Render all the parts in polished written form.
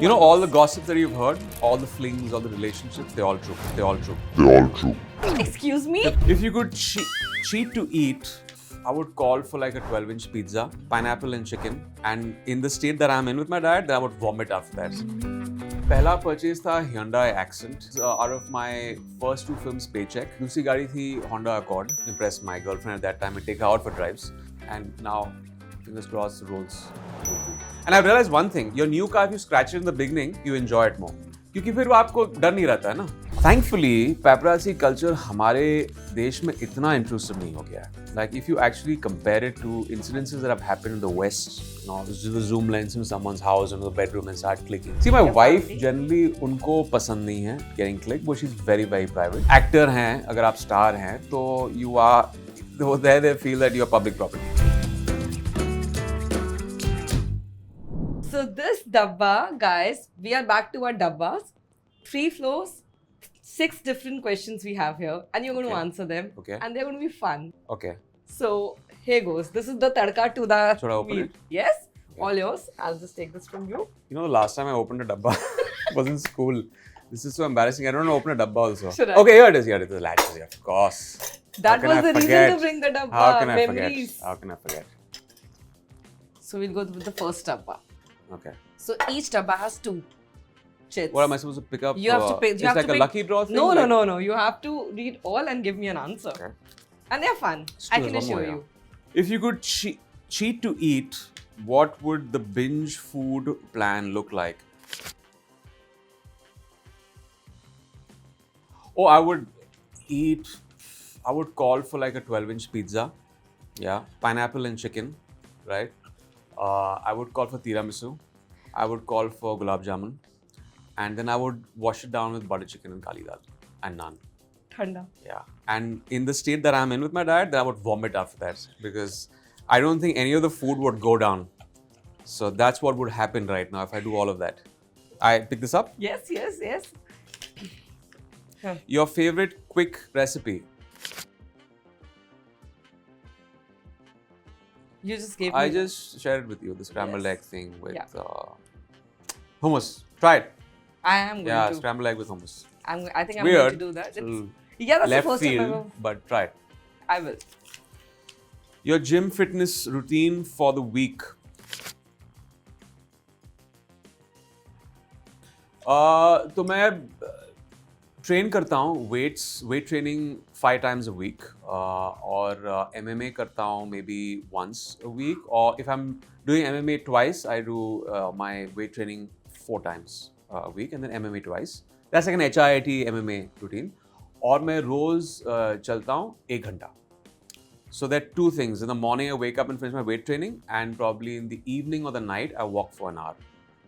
You know, all the gossip that you've heard, all the flings, all the relationships, they're all true. They're all true. Excuse me? If you could cheat to eat, I would call for like a 12-inch pizza, pineapple and chicken. And in the state that I'm in with my diet, then I would vomit after that. पहला purchase था Hyundai Accent out of my first two films paycheck. दूसरी गाड़ी थी Honda Accord. Impressed my girlfriend at that time and take her out for drives. And now, fingers crossed, the roles will do. And I've realized one thing, your new car, if you scratch it in the beginning, you enjoy it more. क्योंकि फिर वो आपको डर नहीं रहता है ना. Thankfully, paparazzi culture हमारे देश में इतना intrusive नहीं हो गया है. Like if you actually compare it to incidences that have happened in the West, you know, just the zoom lens in someone's house into the bedroom and start clicking. See, my wife generally उनको पसंद नहीं है getting clicked, but she's very very private. Actor हैं, अगर आप star हैं, तो you are, there they feel that you are public property. So this dabba, guys, we are back to our dabbas. 3 floors, 6 different questions we have here, and you're going to answer them. Okay. And they're going to be fun. Okay. So here goes. This is the tadka to the Should I open meal. it? Yes, all yours. I'll just take this from you. You know, the last time I opened a dabba was in school. This is so embarrassing. I don't know how to open a dabba also. Should I? Okay, here it is. Here it is. The latch is here. Of course. That was the reason to bring the dabba. How can I Memories. forget? How can I forget? So we'll go with the first dabba. Okay. So each dabba has 2 chits. What am I supposed to pick up? You have to pick. It's like a lucky draw thing? No. You have to read all and give me an answer. Okay. And they're fun. I can assure you. If you could cheat to eat, what would the binge food plan look like? Oh, I would call for like a 12-inch pizza. Yeah. Pineapple and chicken, right? I would call for tiramisu. I would call for gulab jamun. And then I would wash it down with butter chicken and kali dal and naan. Thanda. Yeah. And in the state that I'm in with my diet, then I would vomit after that because I don't think any of the food would go down. So that's what would happen right now if I do all of that. I pick this up. Yes. Your favorite quick recipe? You just gave me. I just shared it with you, the scrambled egg thing with hummus. Try it. I am going to. Scrambled egg with hummus. I think I'm Weird. going to do that. That's Left the first time field, but try it. I will. Your gym fitness routine for the week? तो मैं train करता हूँ weight training 5 times a week और MMA करता हूँ maybe once a week or if I'm doing MMA twice I do my weight training 4 times a week and then MMA twice. That's like an HIIT MMA routine. और मैं रोज चलता हूँ 1 घंटा. So there are 2 things. In the morning I wake up and finish my weight training and probably in the evening or the night I walk for an hour.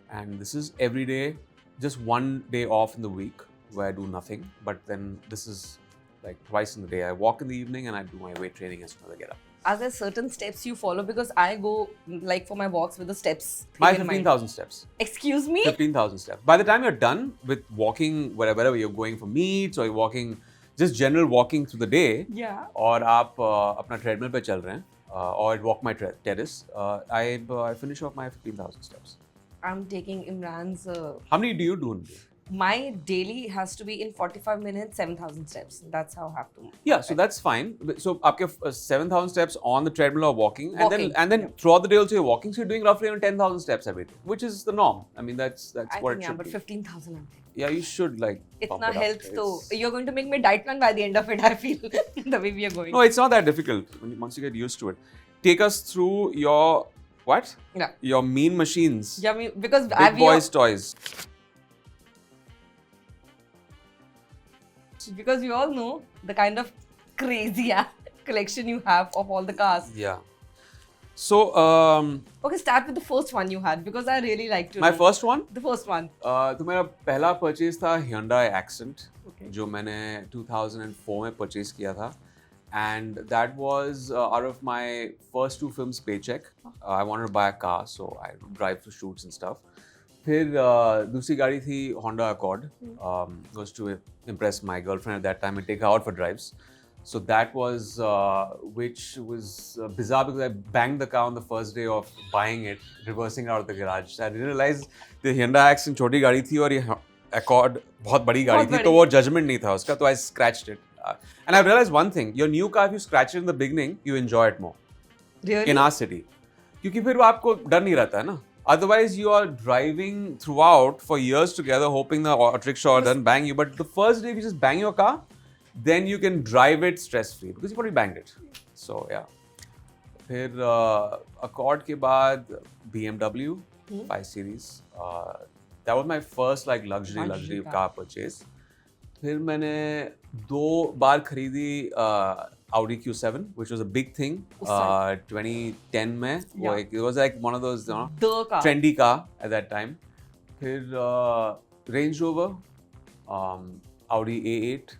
And this is every day, just 1 day off in the week where I do nothing. But then this is like twice in the day. I walk in the evening and I do my weight training as soon as I get up. Are there certain steps you follow? Because I go like for my walks with the steps. My 15,000 steps. Excuse me? 15,000 steps. By the time you're done with walking wherever you're going for meets or you're walking, just general walking through the day. Yeah. और आप अपना treadmill पे चल रहे हैं or walk my terrace, I finish off my 15,000 steps. I'm taking Emraan's. How many do you do in a day? My daily has to be in 45 minutes, 7,000 steps. That's how I have to. Yeah, so that's fine. So आपके 7,000 steps on the treadmill or walking. And then yeah. throughout the day also you're walking, so you're doing roughly around 10,000 steps every day, which is the norm. I mean that's I what think, it should but be. 15,000 I'm taking. Yeah, you should like pump Itna it up. health to you're going to make me diet plan by the end of it. I feel the way we are going. No, it's not that difficult once you get used to it. Take us through your what? Yeah. Your mean machines. Yeah, because Big boys toys. Because we all know the kind of crazy collection you have of all the cars. Yeah. So Okay, start with the first one you had because I really like to my know. first one. The first one. तो मेरा पहला purchase था Hyundai Accent, Okay. जो मैंने 2004 में purchase किया था, and that was out of my first 2 films paycheck. I wanted to buy a car, so I drive for shoots and stuff. फिर दूसरी गाड़ी थी Honda Accord, was to impress my girlfriend at that time and take her out for drives. So that was, which was bizarre because I banged the car on the first day of buying it, reversing out of the garage. I didn't realize the Hyundai Accent छोटी गाड़ी थी और ये Accord बहुत बड़ी गाड़ी थी, तो वो judgment नहीं था उसका, तो I scratched it. And I realized one thing: your new car, if you scratch it in the beginning, you enjoy it more. Really? In our city, क्योंकि फिर वो आपको डर नहीं रहता है ना. Otherwise, you are driving throughout for years together, hoping the auto rickshaw doesn't bang you. But the first day, if you just bang your car, then you can drive it stress-free because you've already banged it. So yeah. फिर Accord के बाद BMW 5 Series. That was my first like luxury car purchase. फिर मैंने 2 बार खरीदी Audi Q7, which was a big thing. 2010 में वो एक, it was like one of those trendy car at that time. फिर Range Rover, Audi A8,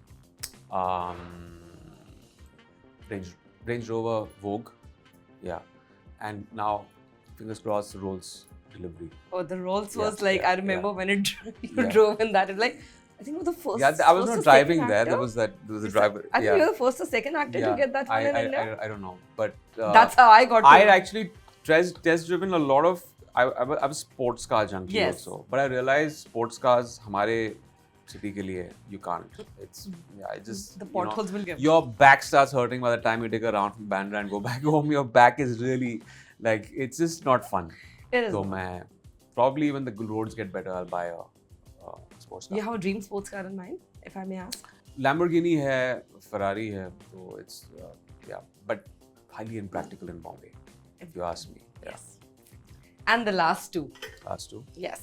Range Rover Vogue, yeah, and now fingers crossed Rolls delivery. Oh, the Rolls was like, I remember when you drove in that, it was like, I think it was the first. Yeah, I was not driving there. There was a driver. I think you're the first or second actor to get that one in India. I don't know, but that's how I got. I had actually test driven a lot of. I was sports car junkie also, but I realized sports cars, हमारे city के लिए you can't. It's it just the potholes will give. Your back starts hurting by the time you take a round from Bandra and go back home. Your back is really like it's just not fun. It is. So मैं probably when the roads get better, I'll buy a sports car. You have a dream sports car in mind, if I may ask? Lamborghini है, Ferrari है, so it's but highly impractical in Bombay, if you ask me. Yeah. Yes. And the last two. Last two. Yes.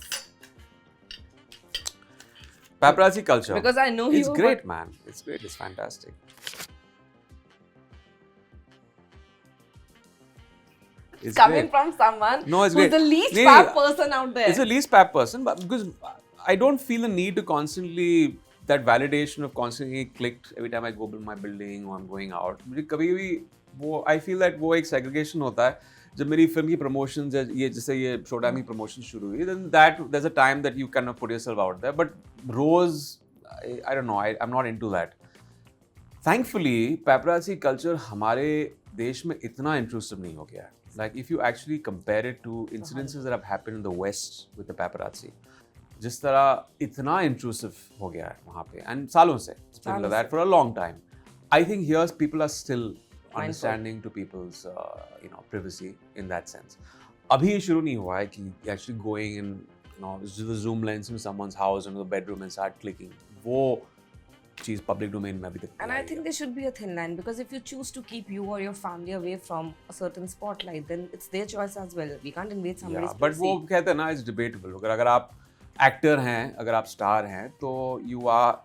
Paparazzi culture. Because I know it's great, man. It's great. It's fantastic. It's coming from someone who's great. The least pap person out there. It's the least pap person, but because I don't feel the need to constantly that validation of constantly clicked every time I go to my building or I'm going out. कभी भी वो I feel that वो एक segregation होता है. जब मेरी film की promotions ये जैसे ये शोटाइम की promotions शुरू हुई, then there's a time that you kind of put yourself out there. But Rose, I don't know. I'm not into that. Thankfully, paparazzi culture हमारे देश में इतना intrusive नहीं हो गया है. Like if you actually compare it to incidences that have happened in the West with the paparazzi, जिस तरह इतना intrusive हो गया है वहाँ पे, and सालों से, it's been like that for a long time. I think here people are still understanding to people's privacy in that sense. अभी ये शुरू नहीं हुआ है कि actually going and the zoom lens in someone's house into the bedroom and start clicking. वो चीज public domain में अभी तक. And I think there should be a thin line because if you choose to keep you or your family away from a certain spotlight, then it's their choice as well. We can't invade somebody's privacy. But वो कहते हैं ना, it's debatable. अगर आप actor हैं, अगर आप star हैं, तो you are.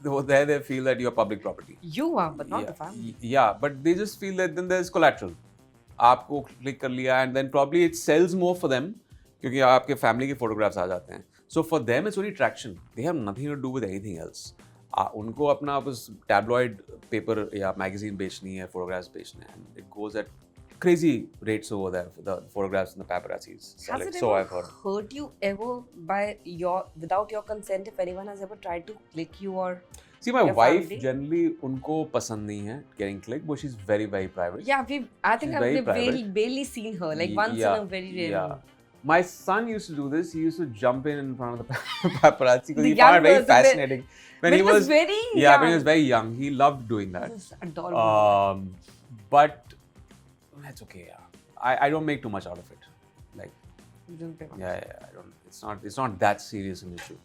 There they feel that you are public property. You are, but not the family. Yeah, but they just feel that then there's collateral. आपको click कर लिया and then probably it sells more for them क्योंकि आपके family के photographs आ जाते हैं. So for them it's only traction. They have nothing to do with anything else. उनको अपना बस tabloid paper या magazine बेचनी है, photographs बेचने हैं. And it goes at crazy rates over there for the photographs and the paparazzis. Has it so ever I've heard. hurt you ever without your consent if anyone has ever tried to click you or See, my your wife family? generally उनको पसंद नहीं है getting clicked, but she's very, very private. Yeah, I think I've barely seen her, like once in a very rare moment. My son used to do this. He used to jump in front of the paparazzi because he found it very fascinating. When he was very young. When he was very young, he loved doing that. This is adorable. But that's okay. Yeah, I don't make too much out of it. Like, You don't pay much. I don't. It's not that serious an issue.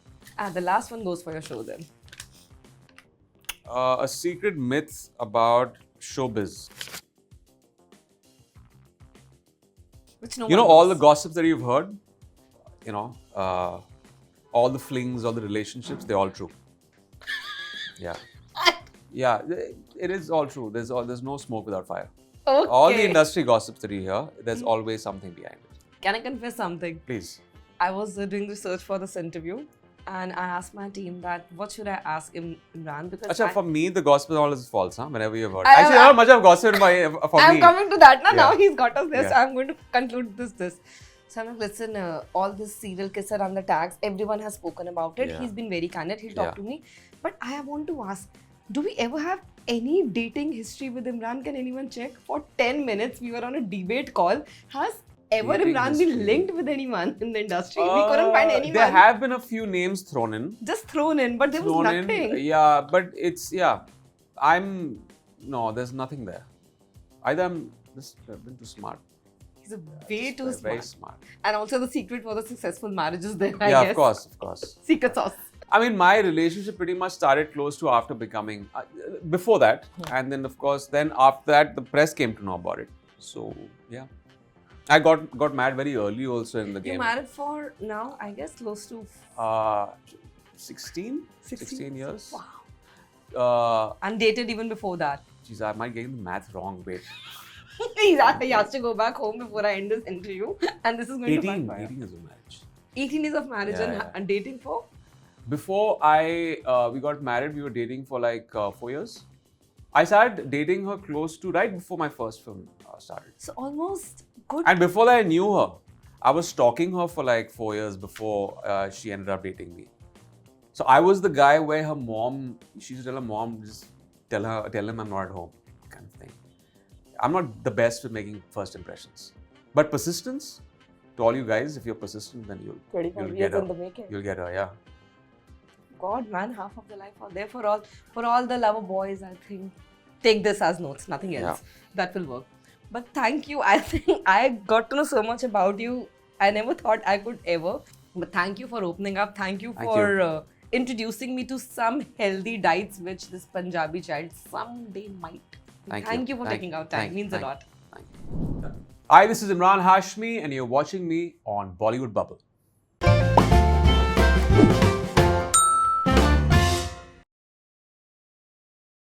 The last one goes for your show then. A secret myth about showbiz. Which no You know one all knows. the gossips that you've heard, all the flings, all the relationships, they're all true. Yeah, it is all true. There's no smoke without fire. Okay. All the industry gossips that you hear, there's always something behind it. Can I confess something? Please. I was doing research for this interview and I asked my team that what should I ask Emraan because Achha, for me, the gossip is always false, huh? Whenever you've heard. I- Actually, not much of gossip for me. I'm coming to that now. Yeah. Now he's got us there, so Yeah. I'm going to conclude this. So I'm like, listen, all this serial kisser and the tags, everyone has spoken about it. Yeah. He's been very candid. He'll talk to me. But I want to ask, Do we ever have any dating history with Emraan? Can anyone check? For 10 minutes, we were on a debate call. Has ever Dating Emraan history. been linked with anyone in the industry? We couldn't find anyone. There have been a few names thrown in. Just thrown in, but there was nothing. Yeah, but there's nothing there. Either I've been too smart. He's way too smart. Very smart. And also the secret for the successful marriages there, I Yeah, guess. of course. Secret sauce. I mean, my relationship pretty much started close to after becoming, before that. And then, of course, then after that, the press came to know about it. So, yeah. I got married very early also in the game. You're married for now, I guess, close to 16 years. Wow. And dated even before that. Geez, I might get the math wrong. Wait. He has to go back home before I end this interview. And this is going to backfire. 18 years of marriage. 18 years of marriage and dating for? Before we got married, we were dating for like 4 years. I started dating her close to right before my first film started. So almost good. And before that, I knew her. I was stalking her for like 4 years before she ended up dating me. So I was the guy where her mom, she used to tell her mom, just tell him I'm not at home, kind of thing. I'm not the best with making first impressions. But persistence, to all you guys, if you're persistent, then you'll get her. In the making. You'll get her, yeah. God, man, half of the life out there for all the lover boys, I think. Take this as notes, nothing else. Yeah. That will work. But thank you. I think I got to know so much about you. I never thought I could ever. But thank you for opening up. Thank you for introducing me to some healthy diets which this Punjabi child someday might. Thank you for taking out time. Means a lot. Thank you. Hi, this is Emraan Hashmi and you're watching me on Bollywood Bubble.